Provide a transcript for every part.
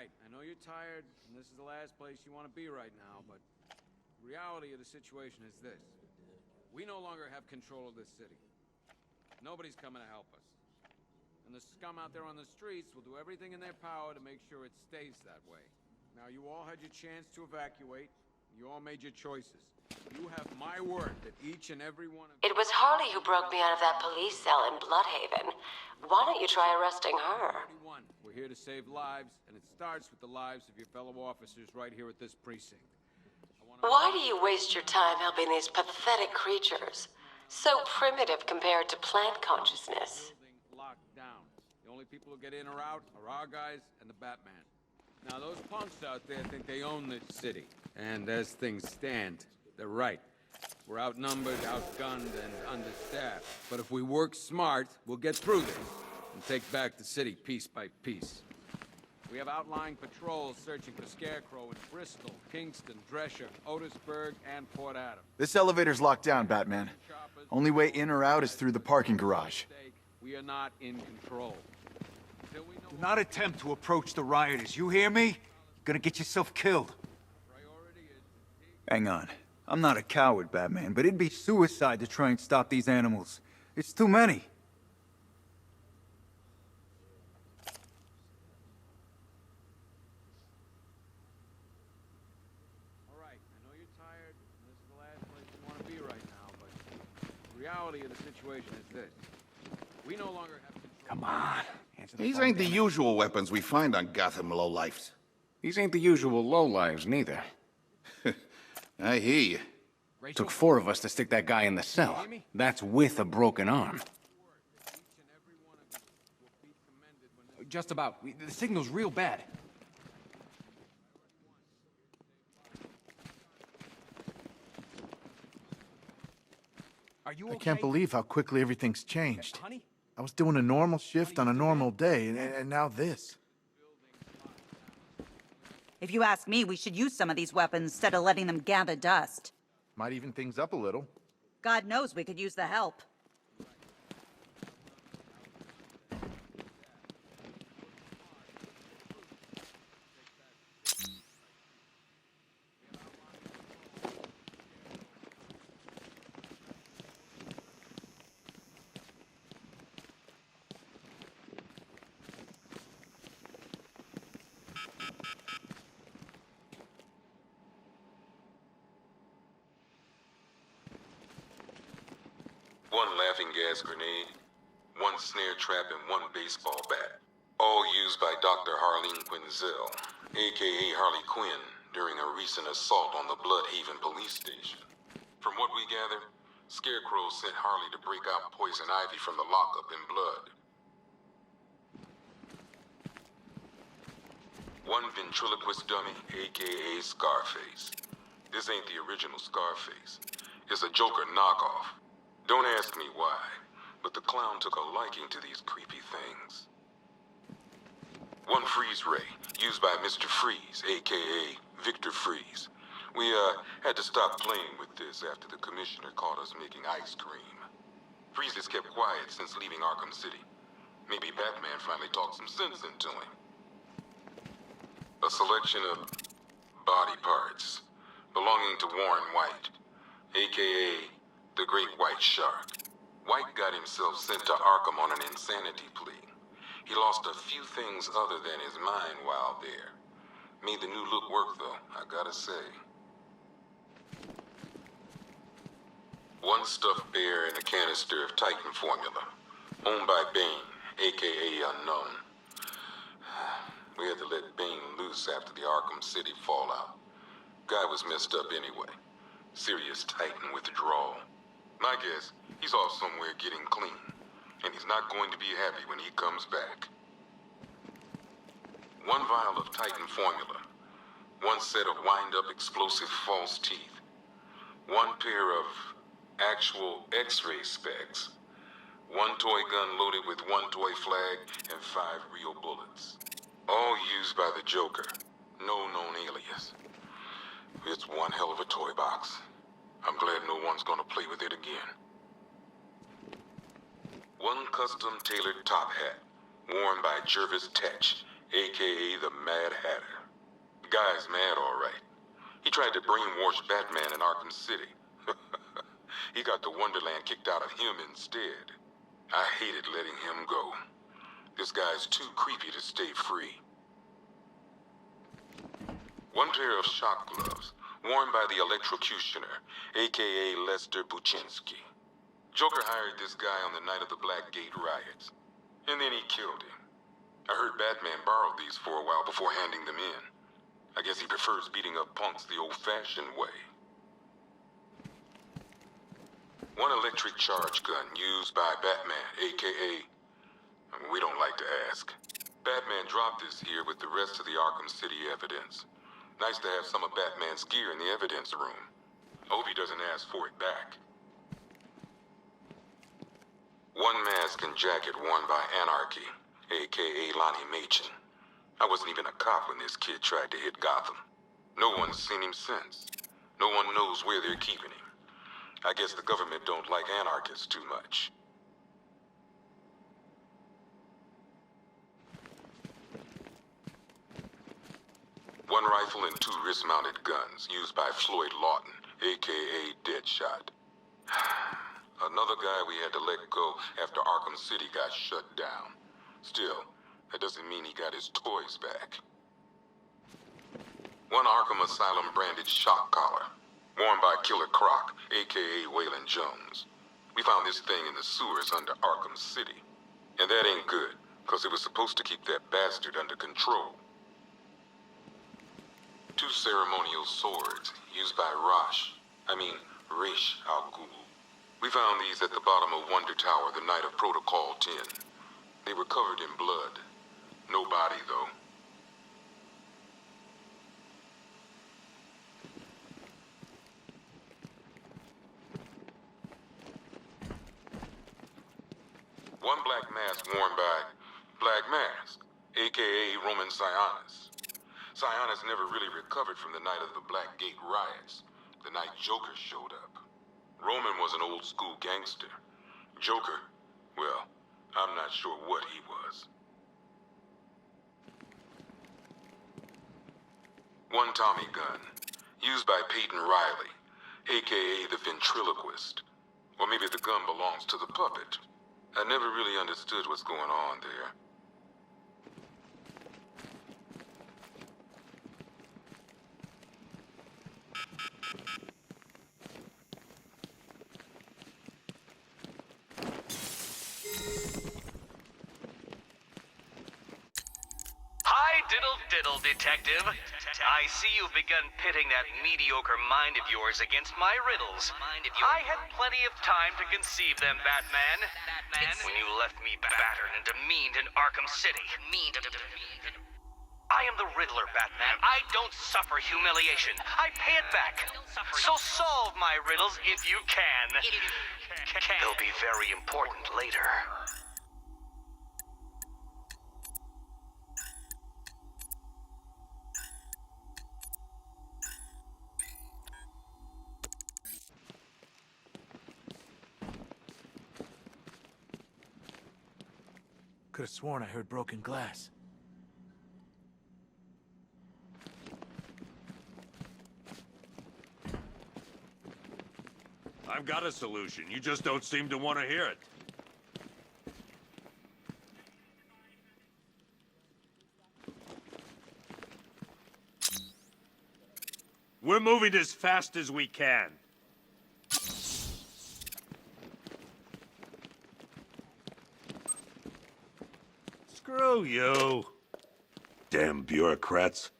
right, I know you're tired, and this is the last place you want to be right now, but the reality of the situation is this. We no longer have control of this city. Nobody's coming to help us. And the scum out there on the streets will do everything in their power to make sure it stays that way. Now, you all had your chance to evacuate. You all made your choices. You have my word that each and every one of you... It was Harley who broke me out of that police cell in Bloodhaven. Why don't you try arresting her? We're here to save lives, and it starts with the lives of your fellow officers right here at this precinct. Why do you waste your time helping these pathetic creatures? So primitive compared to plant consciousness. Locked down. The only people who get in or out are our guys and the Batman. Now, those punks out there think they own this city. And as things stand, they're right. We're outnumbered, outgunned, and understaffed. But if we work smart, we'll get through this and take back the city piece by piece. We have outlying patrols searching for Scarecrow in Bristol, Kingston, Drescher, Otisburg, and Port Adams. This elevator's locked down, Batman. Only way in or out is through the parking garage. We are not in control. Do not attempt to approach the rioters, you hear me? You're gonna get yourself killed. Hang on. I'm not a coward, Batman, but it'd be suicide to try and stop these animals. It's too many. Reality of the situation is this. We no longer have control. Come on. These ain't the usual weapons we find on Gotham lowlifes. These ain't the usual lowlives, neither. I hear you. Took 4 of us to stick that guy in the cell. That's with a broken arm. Just about. The signal's real bad. Are you okay? I can't believe how quickly everything's changed. I was doing a normal shift on a normal day, and now this. If you ask me, we should use some of these weapons instead of letting them gather dust. Might even things up a little. God knows we could use the help. One laughing gas grenade, one snare trap, and one baseball bat. All used by Dr. Harleen Quinzel, aka Harley Quinn, during a recent assault on the Bloodhaven police station. From what we gather, Scarecrow sent Harley to break out Poison Ivy from the lockup in Blood. One ventriloquist dummy, aka Scarface. This ain't the original Scarface. It's a Joker knockoff. Don't ask me why, but the clown took a liking to these creepy things. One freeze ray, used by Mr. Freeze, aka Victor Freeze. We, had to stop playing with this after the commissioner caught us making ice cream. Freeze has kept quiet since leaving Arkham City. Maybe Batman finally talked some sense into him. A selection of body parts belonging to Warren White, aka the Great White Shark. White got himself sent to Arkham on an insanity plea. He lost a few things other than his mind while there. Made the new look work though, I gotta say. One stuffed bear and a canister of Titan formula, owned by Bane, aka Unknown. We had to let Bane loose after the Arkham City fallout. Guy was messed up anyway. Serious Titan withdrawal. My guess, he's off somewhere getting clean, and he's not going to be happy when he comes back. One vial of Titan formula, one set of wind-up explosive false teeth, one pair of actual X-ray specs, one toy gun loaded with one toy flag, and 5 real bullets. All used by the Joker, no known alias. It's one hell of a toy box. I'm glad no one's gonna play with it again. One custom tailored top hat, worn by Jervis Tetch, a.k.a. the Mad Hatter. The guy's mad, all right. He tried to brainwash Batman in Arkham City. He got the Wonderland kicked out of him instead. I hated letting him go. This guy's too creepy to stay free. One pair of shock gloves, worn by the electrocutioner, a.k.a. Lester Buczynski. Joker hired this guy on the night of the Blackgate riots, and then he killed him. I heard Batman borrowed these for a while before handing them in. I guess he prefers beating up punks the old-fashioned way. One electric charge gun used by Batman, a.k.a. We don't like to ask. Batman dropped this here with the rest of the Arkham City evidence. Nice to have some of Batman's gear in the evidence room. Hope he doesn't ask for it back. One mask and jacket worn by Anarchy, a.k.a. Lonnie Machin. I wasn't even a cop when this kid tried to hit Gotham. No one's seen him since. No one knows where they're keeping him. I guess the government don't like anarchists too much. One rifle and two wrist-mounted guns used by Floyd Lawton, a.k.a. Deadshot. Another guy we had to let go after Arkham City got shut down. Still, that doesn't mean he got his toys back. One Arkham Asylum branded shock collar, worn by Killer Croc, a.k.a. Waylon Jones. We found this thing in the sewers under Arkham City. And that ain't good, because it was supposed to keep that bastard under control. Two ceremonial swords used by Ra's al Ghul. We found these at the bottom of Wonder Tower the night of Protocol 10. They were covered in blood. No body, though. One black mask worn by Black Mask, a.k.a. Roman Sionis. Sionis never really recovered from the night of the Blackgate riots, the night Joker showed up. Roman was an old-school gangster. Joker, well, I'm not sure what he was. One Tommy gun, used by Peyton Riley, a.k.a. the ventriloquist. Or maybe the gun belongs to the puppet. I never really understood what's going on there. Hi, diddle, detective. I see you've begun pitting that mediocre mind of yours against my riddles. I had plenty of time to conceive them, Batman. When you left me battered and demeaned in Arkham City. I am the Riddler, Batman. I don't suffer humiliation. I pay it back. So solve my riddles if you can. They'll be very important later. Could have sworn I heard broken glass. I've got a solution. You just don't seem to want to hear it. We're moving as fast as we can. Screw you. Damn bureaucrats.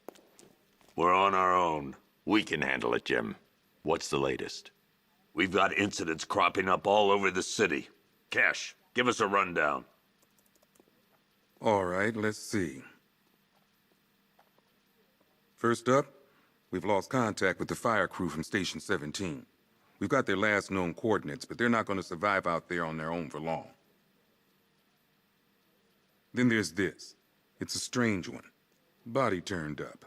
We're on our own. We can handle it, Jim. What's the latest? We've got incidents cropping up all over the city. Cash, give us a rundown. All right, let's see. First up, we've lost contact with the fire crew from Station 17. We've got their last known coordinates, but they're not going to survive out there on their own for long. Then there's this. It's a strange one. Body turned up.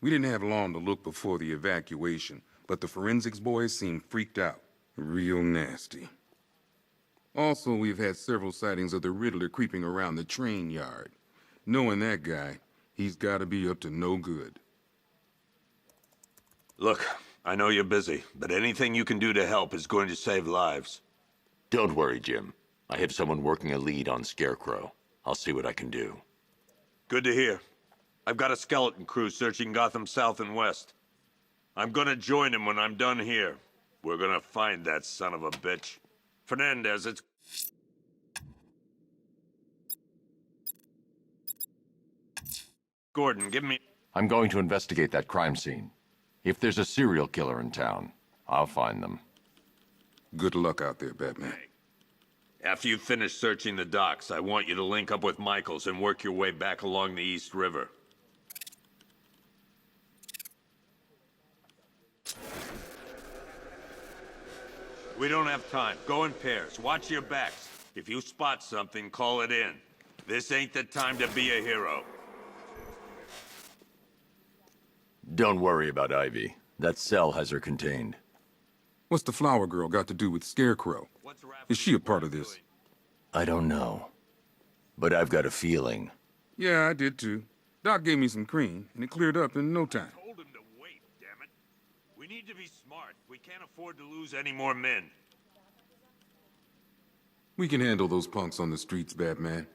We didn't have long to look before the evacuation, but the forensics boys seemed freaked out. Real nasty. Also, we've had several sightings of the Riddler creeping around the train yard. Knowing that guy, He's gotta be up to no good. Look, I know you're busy, but anything you can do to help is going to save lives. Don't worry, Jim. I have someone working a lead on Scarecrow. I'll see what I can do. Good to hear. I've got a skeleton crew searching Gotham South and West. I'm gonna join him when I'm done here. We're gonna find that son of a bitch. Fernandez, it's... Gordon, give me... I'm going to investigate that crime scene. If there's a serial killer in town, I'll find them. Good luck out there, Batman. After you finish searching the docks, I want you to link up with Michaels and work your way back along the East River. We don't have time. Go in pairs. Watch your backs. If you spot something, call it in. This ain't the time to be a hero. Don't worry about Ivy. That cell has her contained. What's the flower girl got to do with Scarecrow? Is she a part of this? I don't know. But I've got a feeling. Yeah, I did too. Doc gave me some cream, and it cleared up in no time. I told him to wait, damn it. We need to be smart. We can't afford to lose any more men. We can handle those punks on the streets, Batman.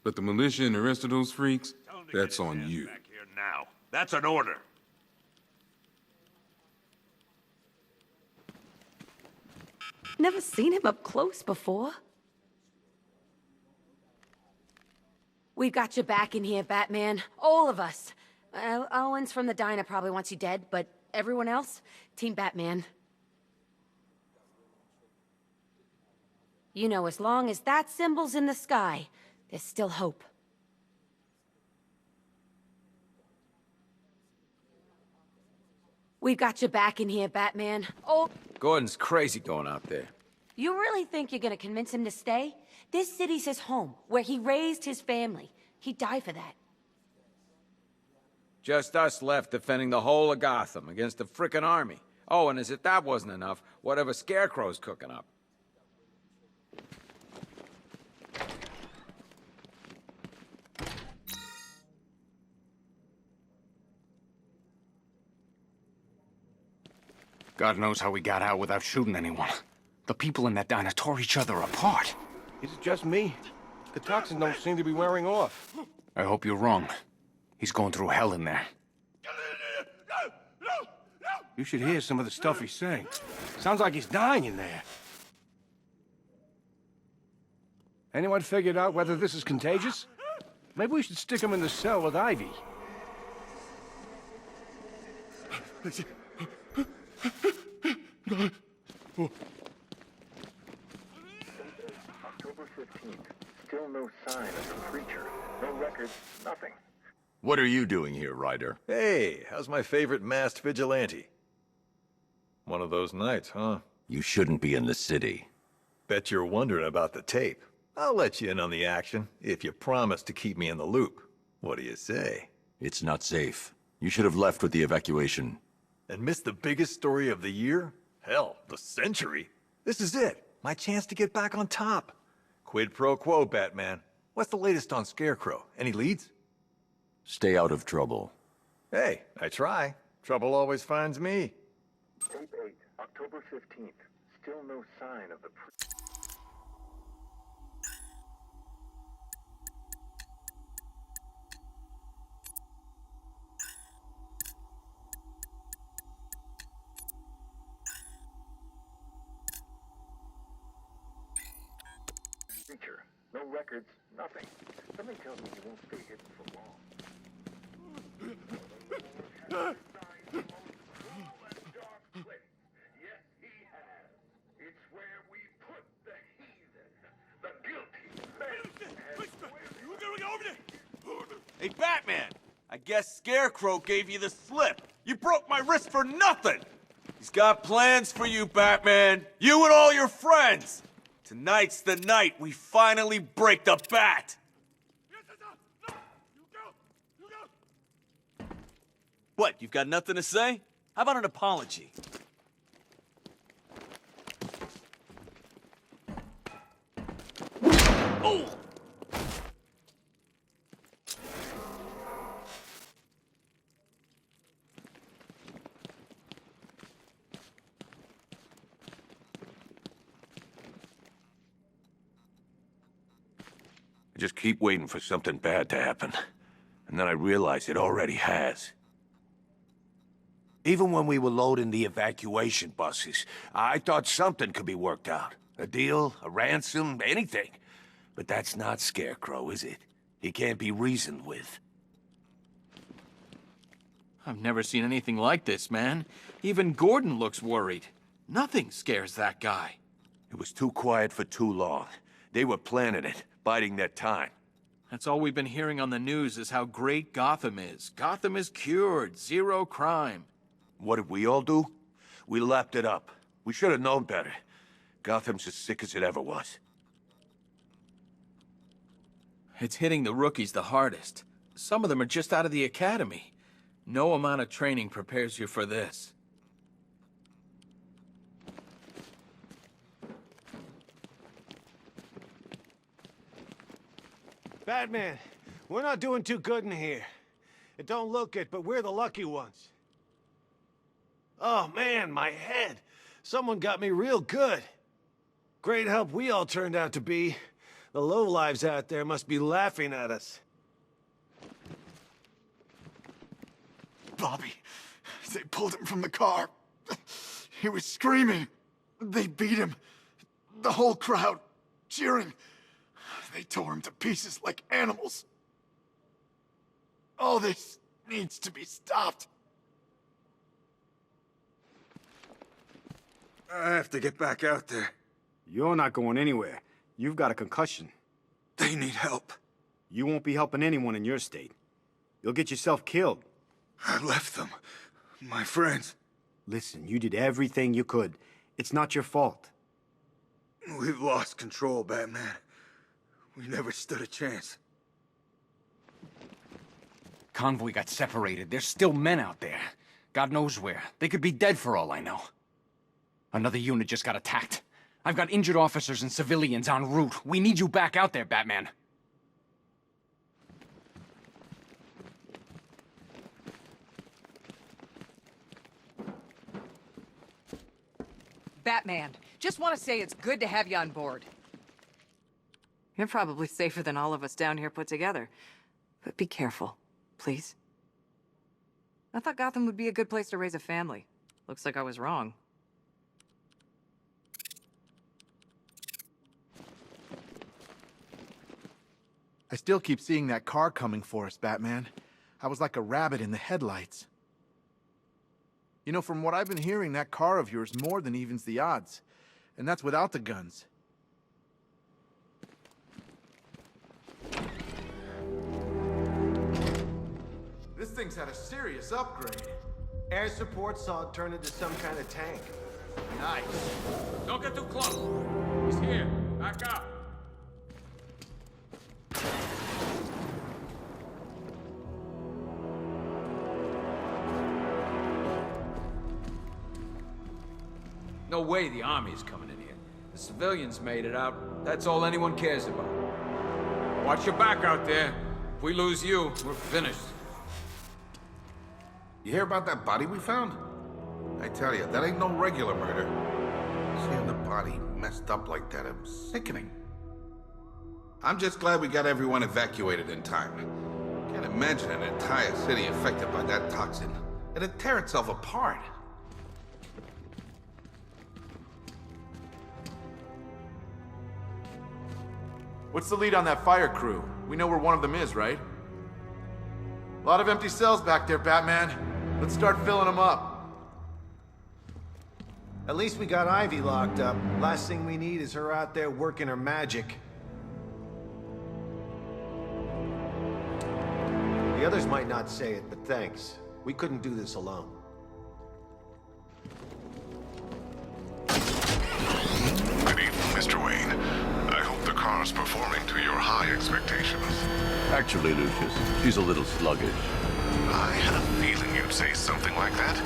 But the militia and the rest of those freaks, that's on you. Back here now. That's an order. Never seen him up close before. We've got your back in here, Batman. All of us. Owens from the diner probably wants you dead, but everyone else? Team Batman. You know, as long as that symbol's in the sky, there's still hope. We've got your back in here, Batman. Oh, Gordon's crazy going out there. you really think you're gonna convince him to stay? This city's his home, where he raised his family. He'd die for that. Just us left defending the whole of Gotham against the frickin' army. Oh, and as if that wasn't enough, whatever Scarecrow's cooking up. God knows how we got out without shooting anyone. The people in that diner tore each other apart. Is it just me? The toxins don't seem to be wearing off. I hope you're wrong. He's going through hell in there. You should hear some of the stuff he's saying. Sounds like he's dying in there. Anyone figured out whether this is contagious? Maybe we should stick him in the cell with Ivy. October 15th. Still no sign of the creature. No records, nothing. What are you doing here, Ryder? Hey, how's my favorite masked vigilante? One of those nights, huh? You shouldn't be in the city. Bet you're wondering about the tape. I'll let you in on the action, if you promise to keep me in the loop. What do you say? It's not safe. You should have left with the evacuation. And missed the biggest story of the year? Hell, the century. This is it. My chance to get back on top. Quid pro quo, Batman. What's the latest on Scarecrow? Any leads? Stay out of trouble. Hey, I try. Trouble always finds me. Tape 8, October 15th. Still no sign of the creature. No records, nothing. Something tells me he won't stay hidden for long. Hey, Batman! I guess Scarecrow gave you the slip. You broke my wrist for nothing! He's got plans for you, Batman. You and all your friends! Tonight's the night we finally break the bat! What, you've got nothing to say? How about an apology? Oh! I just keep waiting for something bad to happen. And then I realize it already has. Even when we were loading the evacuation buses, I thought something could be worked out. A deal, a ransom, anything. But that's not Scarecrow, is it? He can't be reasoned with. I've never seen anything like this, man. Even Gordon looks worried. Nothing scares that guy. It was too quiet for too long. They were planning it, biding their time. That's all we've been hearing on the news is how great Gotham is. Gotham is cured, zero crime. What did we all do? We lapped it up. We should have known better. Gotham's as sick as it ever was. It's hitting the rookies the hardest. Some of them are just out of the academy. No amount of training prepares you for this. Batman, we're not doing too good in here. It don't look it, but we're the lucky ones. Oh man, my head. Someone got me real good. Great help we all turned out to be. The lowlives out there must be laughing at us. Bobby, they pulled him from the car. He was screaming. They beat him. The whole crowd cheering. They tore him to pieces like animals. All this needs to be stopped. I have to get back out there. You're not going anywhere. You've got a concussion. They need help. You won't be helping anyone in your state. You'll get yourself killed. I left them. My friends. Listen, you did everything you could. It's not your fault. We've lost control, Batman. We never stood a chance. Convoy got separated. There's still men out there. God knows where. They could be dead for all I know. Another unit just got attacked. I've got injured officers and civilians en route. We need you back out there, Batman. Batman, just want to say it's good to have you on board. You're probably safer than all of us down here put together. But be careful, please. I thought Gotham would be a good place to raise a family. Looks like I was wrong. I still keep seeing that car coming for us, Batman. I was like a rabbit in the headlights. You know, from what I've been hearing, that car of yours more than evens the odds. And that's without the guns. This thing's had a serious upgrade. Air support saw it turn into some kind of tank. Nice. Don't get too close. He's here. Back up. No way the army's coming in here. The civilians made it out. That's all anyone cares about. Watch your back out there. If we lose you, we're finished. You hear about that body we found? I tell you, that ain't no regular murder. Seeing the body messed up like that, it was sickening. I'm just glad we got everyone evacuated in time. Can't imagine an entire city affected by that toxin. It'd tear itself apart. What's the lead on that fire crew? We know where one of them is, right? A lot of empty cells back there, Batman. Let's start filling them up. At least we got Ivy locked up. Last thing we need is her out there working her magic. The others might not say it, but thanks. We couldn't do this alone. Good evening, Mr. Wayne. I hope the car's performing to your high expectations. Actually, Lucius, she's a little sluggish. I had a feeling you'd say something like that.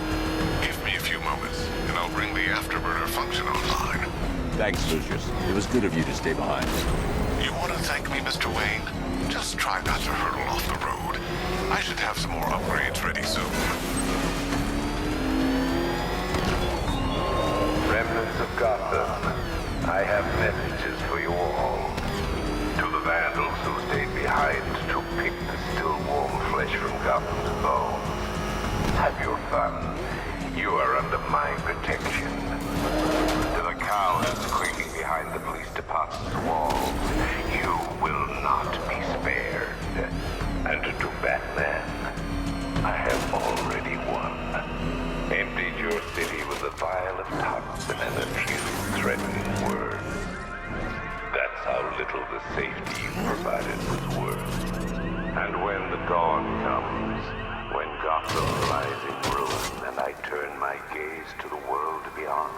Give me a few moments, and I'll bring the afterburner function online. Thanks, Lucius. It was good of you to stay behind. You want to thank me, Mr. Wayne? Just try not to hurtle off the road. I should have some more upgrades ready soon. Remnants of Gotham, I have messages for you all. To the vandals whose Have your fun. You are under my protection. To the cowards creeping behind the police department's walls, you will not be spared. And to Batman, I have already won. Emptied your city with a vial of toxin and a few threatening words. That's how little the safety you provided was worth. And when the dawn comes, when Gotham lies in ruin and I turn my gaze to the world beyond,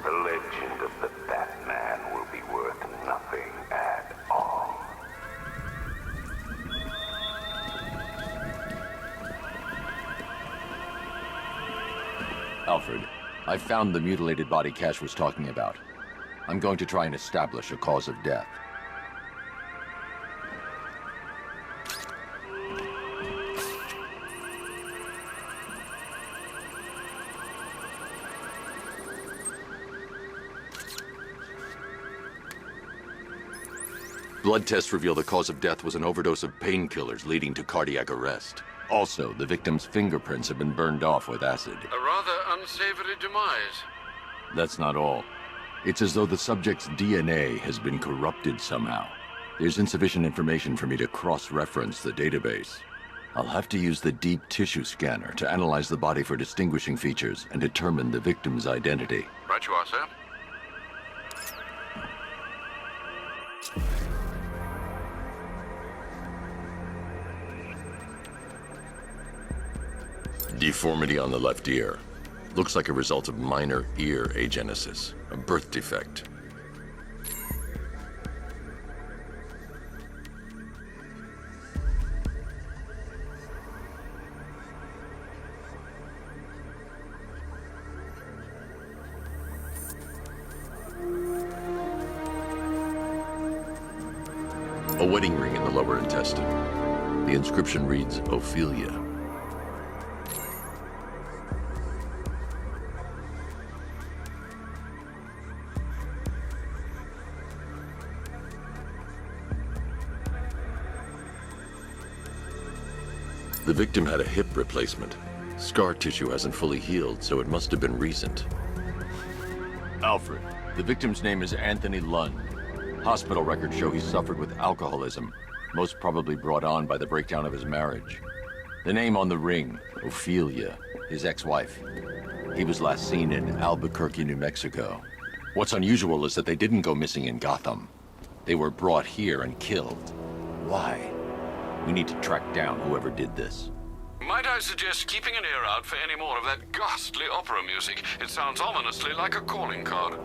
the legend of the Batman will be worth nothing at all. Alfred, I found the mutilated body Cash was talking about. I'm going to try and establish a cause of death. Blood tests reveal the cause of death was an overdose of painkillers leading to cardiac arrest. Also, the victim's fingerprints have been burned off with acid. A rather unsavory demise. That's not all. It's as though the subject's DNA has been corrupted somehow. There's insufficient information for me to cross-reference the database. I'll have to use the deep tissue scanner to analyze the body for distinguishing features and determine the victim's identity. Right you are, sir. Deformity on the left ear. Looks like a result of minor ear agenesis, a birth defect. A wedding ring in the lower intestine. The inscription reads, Ophelia. The victim had a hip replacement. Scar tissue hasn't fully healed, so it must have been recent. Alfred, the victim's name is Anthony Lund. Hospital records show he suffered with alcoholism, most probably brought on by the breakdown of his marriage. The name on the ring, Ophelia, his ex-wife. He was last seen in Albuquerque, New Mexico. What's unusual is that they didn't go missing in Gotham. They were brought here and killed. Why? We need to track down whoever did this. Might I suggest keeping an ear out for any more of that ghastly opera music? It sounds ominously like a calling card.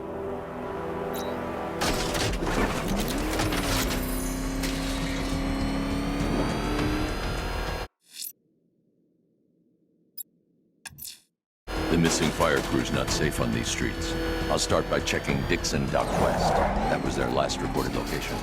The missing fire crew's not safe on these streets. I'll start by checking Dixon Dock West. That was their last reported location.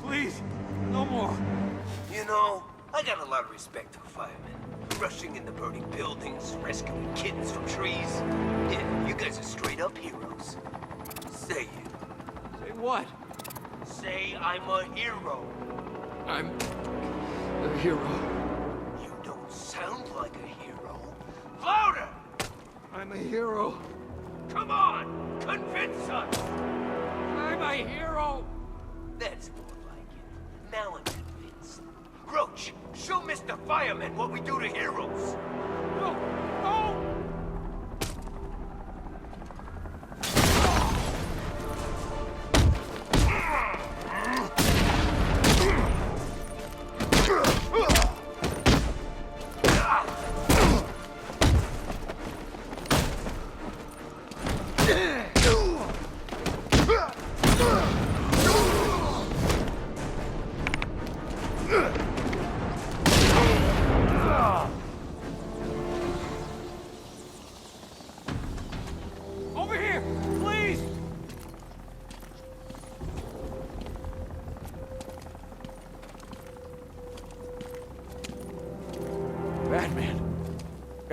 Please, no more. You know, I got a lot of respect for firemen. Rushing into burning buildings, rescuing kittens from trees. Yeah, you guys are straight up heroes. Say it. Say what? Say I'm a hero. I'm a hero. You don't sound like a hero. Louder! I'm a hero. Come on! Convince us! I'm a hero! That's more like it. Now I'm convinced. Roach, show Mr. Fireman what we do to heroes! No! No!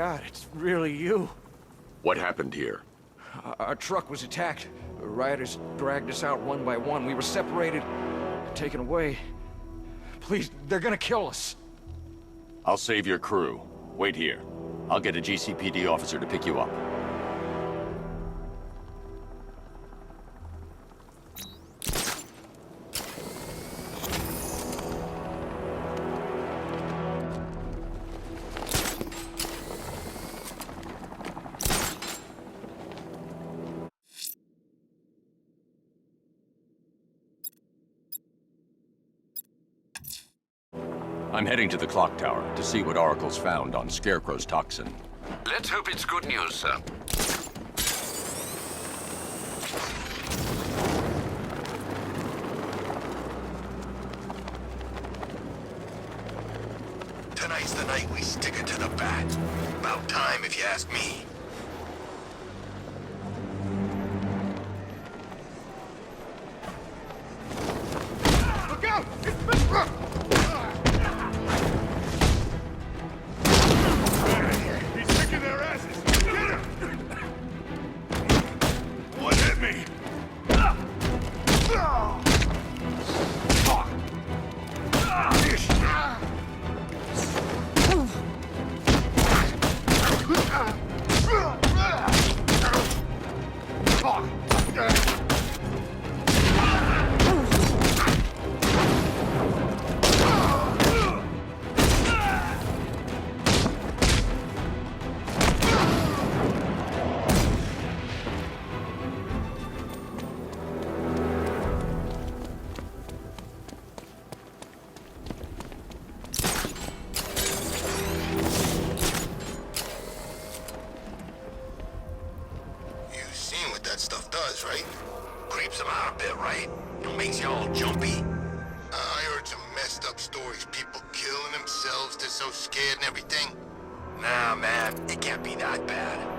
God, it's really you. What happened here? Our truck was attacked. The rioters dragged us out one by one. We were separated, taken away. Please, they're gonna kill us. I'll save your crew. Wait here. I'll get a GCPD officer to pick you up. I'm heading to the clock tower to see what Oracle's found on Scarecrow's toxin. Let's hope it's good news, sir. Tonight's the night we stick it to the bat. About time, if you ask me. Look out! He's kicking their asses! Get him! What hit me? That stuff does, right? Creeps them out a bit, right? It makes you all jumpy. I heard some messed up stories. People killing themselves, they're so scared and everything. Nah, man, it can't be that bad.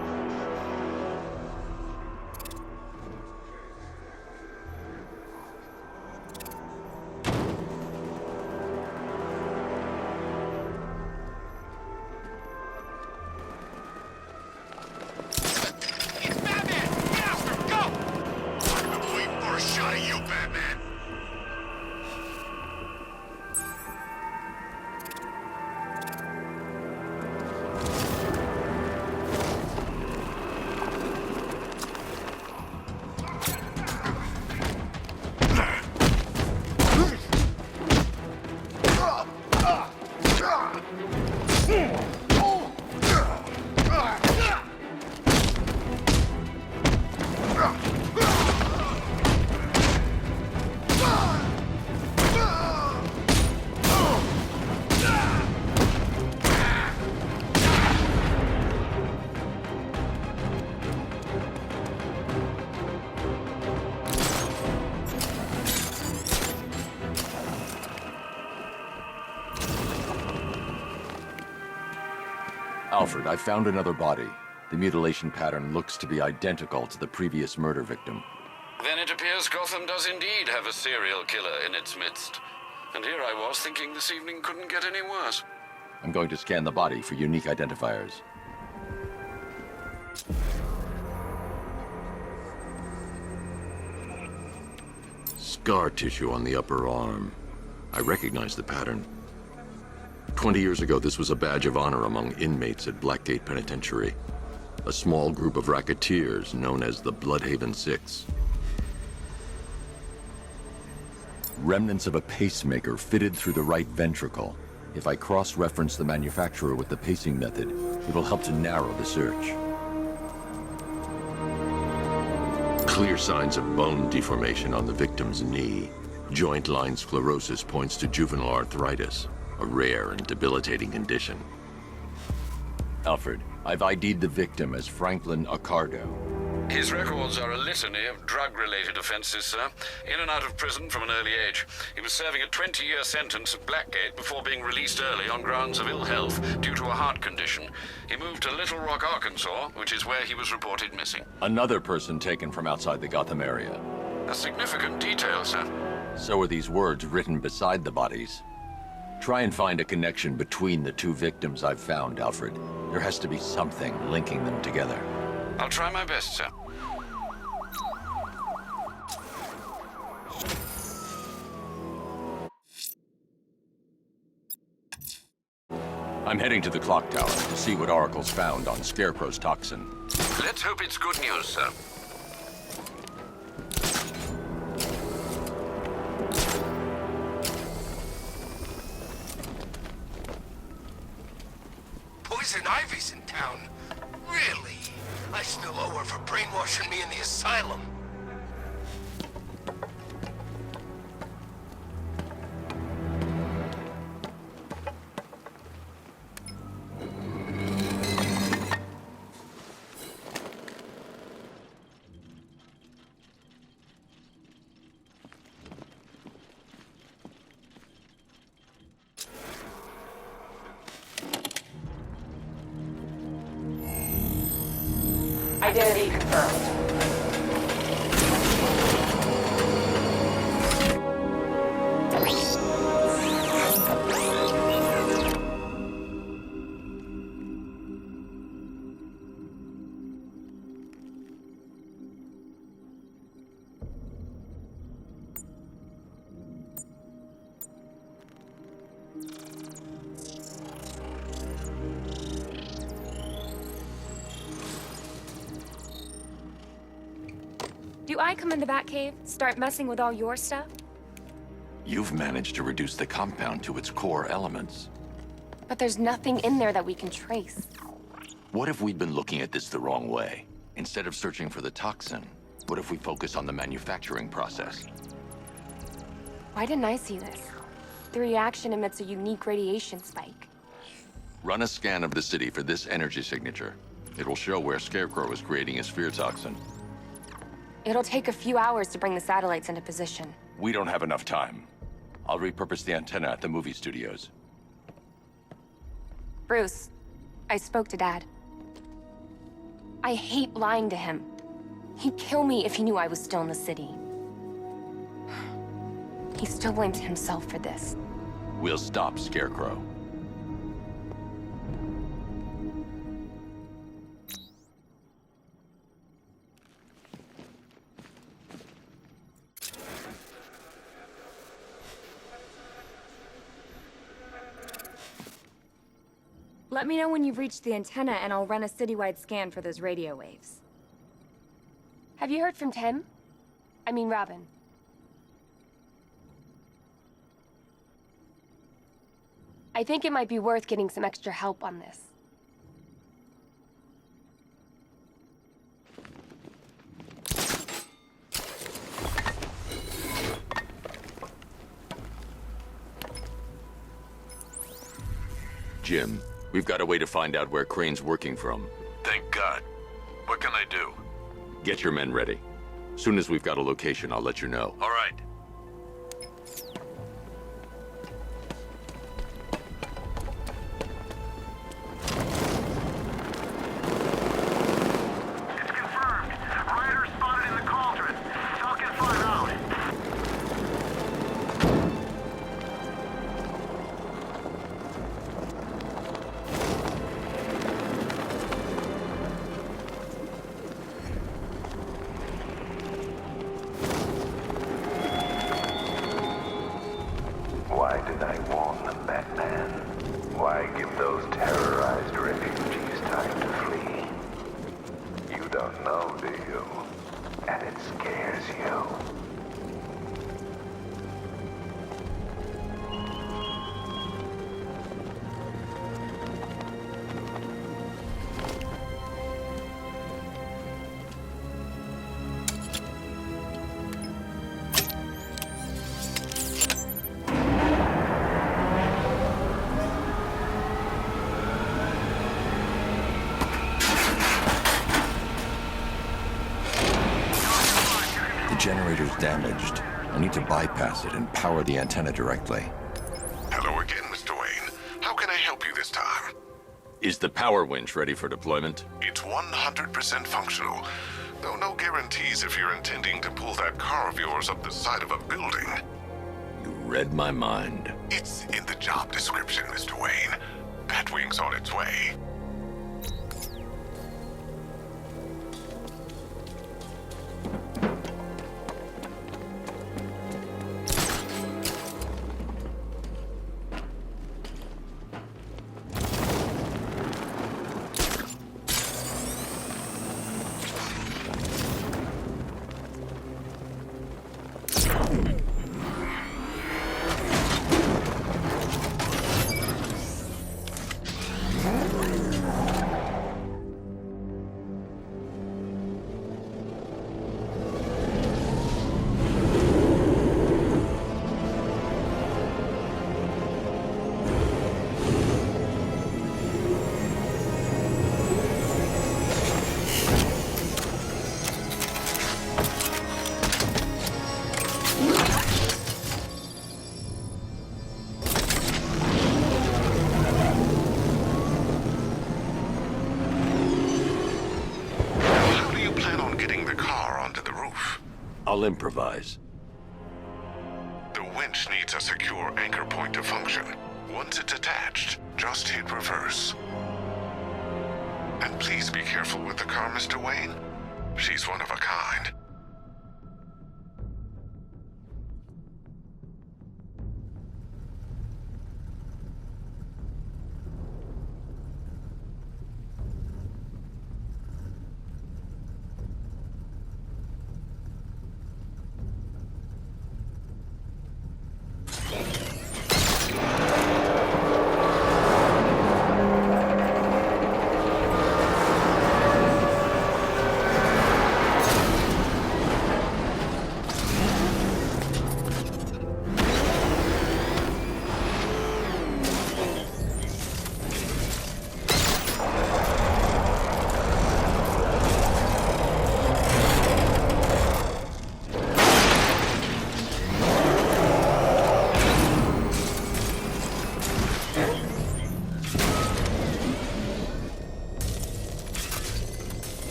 Alfred, I found another body. The mutilation pattern looks to be identical to the previous murder victim. Then it appears Gotham does indeed have a serial killer in its midst. And here I was thinking this evening couldn't get any worse. I'm going to scan the body for unique identifiers. Scar tissue on the upper arm. I recognize the pattern. 20 years ago, this was a badge of honor among inmates at Blackgate Penitentiary. A small group of racketeers known as the Bloodhaven Six. Remnants of a pacemaker fitted through the right ventricle. If I cross-reference the manufacturer with the pacing method, it will help to narrow the search. Clear signs of bone deformation on the victim's knee. Joint line sclerosis points to juvenile arthritis, a rare and debilitating condition. Alfred, I've ID'd the victim as Franklin Accardo. His records are a litany of drug-related offenses, sir. In and out of prison from an early age. He was serving a 20-year sentence at Blackgate before being released early on grounds of ill health due to a heart condition. He moved to Little Rock, Arkansas, which is where he was reported missing. Another person taken from outside the Gotham area. A significant detail, sir. So are these words written beside the bodies. Try and find a connection between the two victims I've found, Alfred. There has to be something linking them together. I'll try my best, sir. I'm heading to the clock tower to see what Oracle's found on Scarecrow's toxin. Let's hope it's good news, sir. Poison Ivy's in town. Really? I still owe her for brainwashing me in the asylum. Identity confirmed. Do I come in the Batcave, start messing with all your stuff? You've managed to reduce the compound to its core elements. But there's nothing in there that we can trace. What if we'd been looking at this the wrong way? Instead of searching for the toxin, what if we focus on the manufacturing process? Why didn't I see this? The reaction emits a unique radiation spike. Run a scan of the city for this energy signature. It will show where Scarecrow is creating his fear toxin. It'll take a few hours to bring the satellites into position. We don't have enough time. I'll repurpose the antenna at the movie studios. Bruce, I spoke to Dad. I hate lying to him. He'd kill me if he knew I was still in the city. He still blames himself for this. We'll stop Scarecrow. Let me know when you've reached the antenna and I'll run a citywide scan for those radio waves. Have you heard from Tim? I mean Robin. I think it might be worth getting some extra help on this. Jim, we've got a way to find out where Crane's working from. Thank God. What can I do? Get your men ready. Soon as we've got a location, I'll let you know. All right. Why did I warn them, Batman? Why give those terrorized refugees time to flee? You don't know, do you? And it scares you. The generator's damaged. I need to bypass it and power the antenna directly. Hello again, Mr. Wayne. How can I help you this time? Is the power winch ready for deployment? It's 100% functional, though no guarantees if you're intending to pull that car of yours up the side of a building. You read my mind. It's in the job description, Mr. Wayne. Batwing's on its way. I'll improvise. The winch needs a secure anchor point to function. Once it's attached, just hit reverse. And please be careful with the car, Mr. Wayne. She's one of a kind.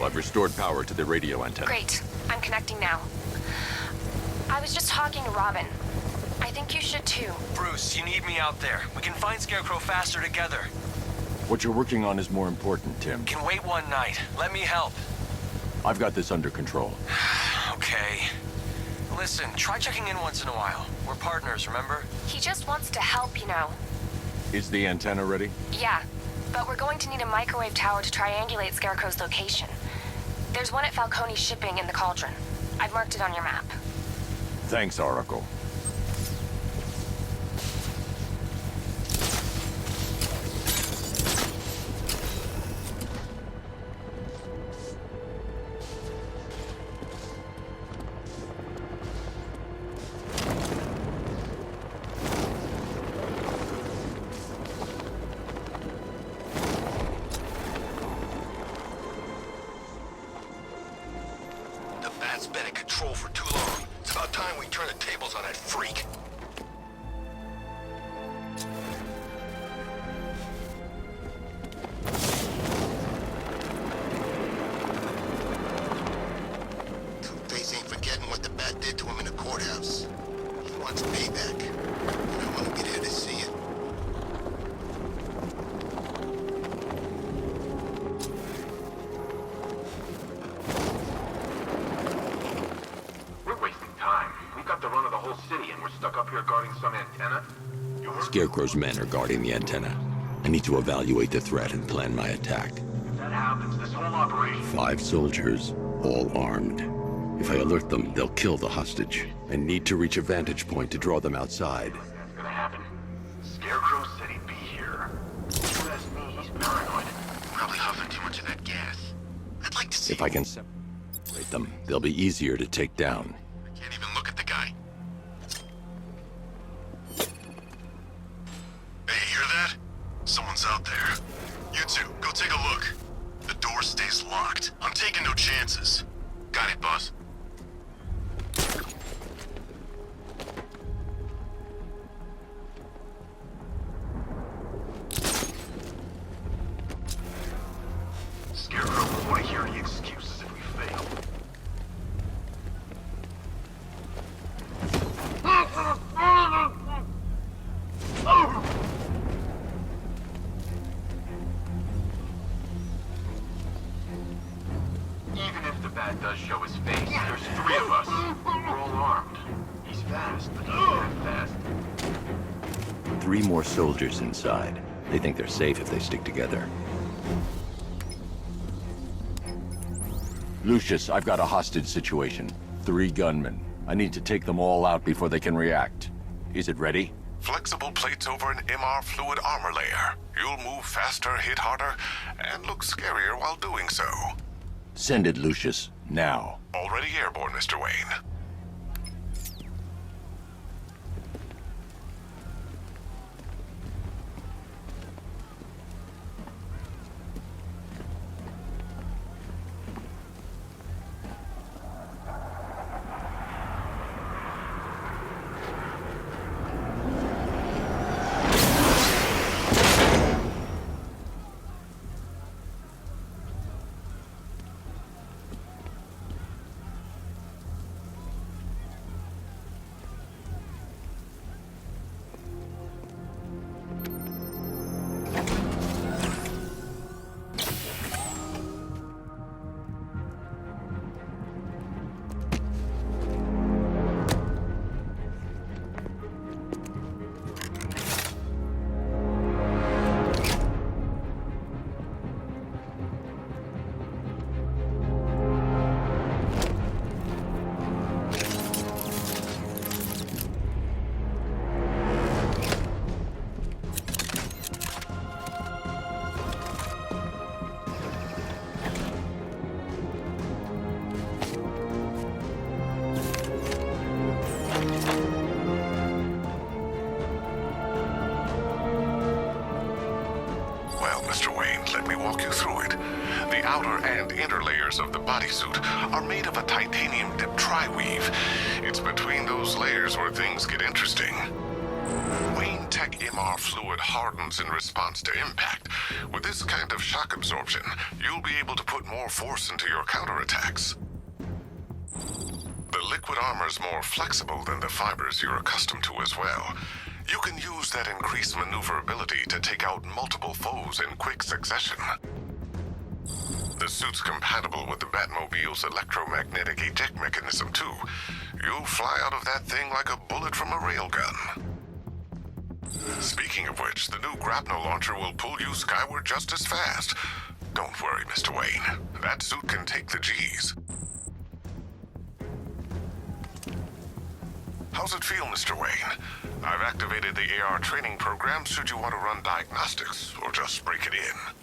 I've restored power to the radio antenna. Great. I'm connecting now. I was just talking to Robin. I think you should too. Bruce, you need me out there. We can find Scarecrow faster together. What you're working on is more important, Tim. Can wait one night. Let me help. I've got this under control. Okay. Listen, try checking in once in a while. We're partners, remember? He just wants to help, you know. Is the antenna ready? Yeah, but we're going to need a microwave tower to triangulate Scarecrow's location. There's one at Falcone's shipping in the Cauldron. I've marked it on your map. Thanks, Oracle. The bat's been in control for too long. It's about time we turn the tables on that freak. Two-Face ain't forgetting what the Bat did to him in the courthouse. He wants payback. And I want to be there to see it. We're wasting time. We've got the run of the whole city and we're stuck up here guarding some antenna. You heard? Scarecrow's men are guarding the antenna. I need to evaluate the threat and plan my attack. If that happens, this whole operation... 5 soldiers, all armed. If I alert them, they'll kill the hostage. I need to reach a vantage point to draw them outside. That's gonna happen. Scarecrow said he'd be here. You ask me, he's paranoid. Probably huffing too much of that gas. I'd like to see... If I can separate them, they'll be easier to take down. I can't even look at the guy. Hey, you hear that? Someone's out there. You two, go take a look. The door stays locked. I'm taking no chances. Got it, boss. Scarecrow won't want to hear any excuses if we fail. Even if the Bat does show his face, there's 3 of us. We're all armed. He's fast, but he's not fast. 3 more soldiers inside. They think they're safe if they stick together. Lucius, I've got a hostage situation. 3 gunmen. I need to take them all out before they can react. Is it ready? Flexible plates over an MR fluid armor layer. You'll move faster, hit harder, and look scarier while doing so. Send it, Lucius. Now. Already airborne, Mr. Wayne. outer and inner layers of the bodysuit are made of a titanium-dipped tri-weave. It's between those layers where things get interesting. Wayne Tech MR fluid hardens in response to impact. With this kind of shock absorption, you'll be able to put more force into your counterattacks. The liquid armor's more flexible than the fibers you're accustomed to as well. You can use that increased maneuverability to take out multiple foes in quick succession. The suit's compatible with the Batmobile's electromagnetic eject mechanism, too. You'll fly out of that thing like a bullet from a railgun. Speaking of which, the new grapnel launcher will pull you skyward just as fast. Don't worry, Mr. Wayne. That suit can take the G's. How's it feel, Mr. Wayne? I've activated the AR training program should you want to run diagnostics, or just break it in.